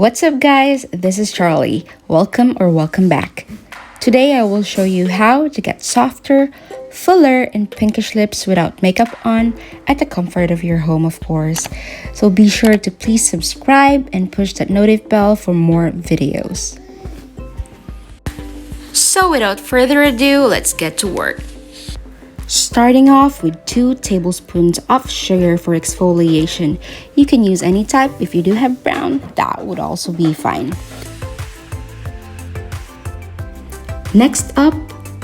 What's up guys, this is Charlie. Welcome back. Today I will show you how to get softer, fuller, and pinkish lips without makeup on at the comfort of your home, of course. So be sure to please subscribe and push that notif bell for more videos. So without further ado, let's get to work. Starting off with 2 tablespoons of sugar for exfoliation. You can use any type. If you do have brown, that would also be fine. Next up,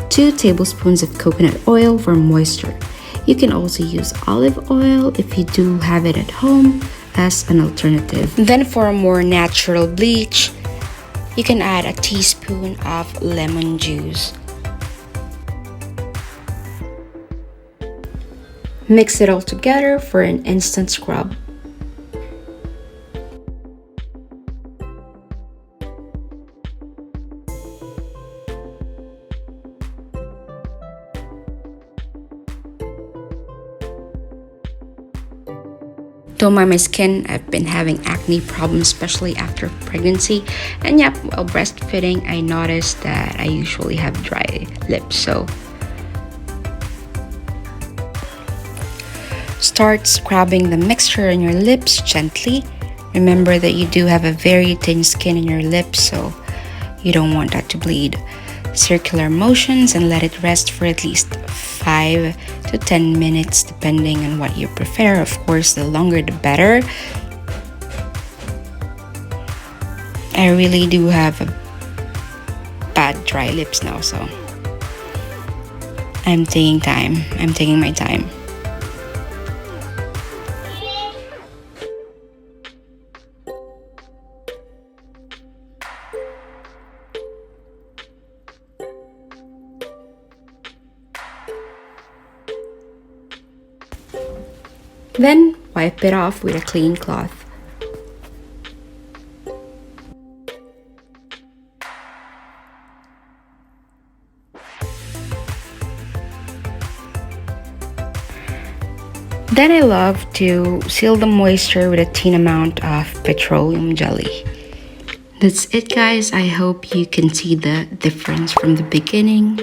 2 tablespoons of coconut oil for moisture. You can also use olive oil if you do have it at home as an alternative. Then for a more natural bleach, you can add a teaspoon of lemon juice. Mix it all together for an instant scrub. Don't mind my skin, I've been having acne problems, especially after pregnancy. And yep, while breastfeeding, I noticed that I usually have dry lips, so start scrubbing the mixture on your lips gently. Remember that you do have a very thin skin in your lips, so you don't want that to bleed. Circular motions and let it rest for at least 5 to 10 minutes depending on what you prefer. Of course, the longer the better. I really do have a bad dry lips now, so I'm taking my time. Then wipe it off with a clean cloth. Then I love to seal the moisture with a thin amount of petroleum jelly. That's it guys, I hope you can see the difference from the beginning.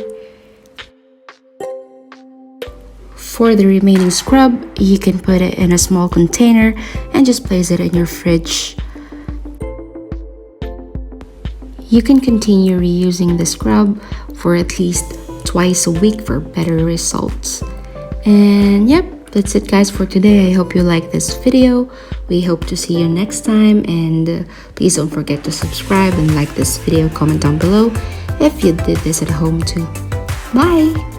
For the remaining scrub, you can put it in a small container and just place it in your fridge. You can continue reusing the scrub for at least twice a week for better results. And yep, that's it guys for today. I hope you like this video. We hope to see you next time, and please don't forget to subscribe and like this video, comment down below if you did this at home too. Bye!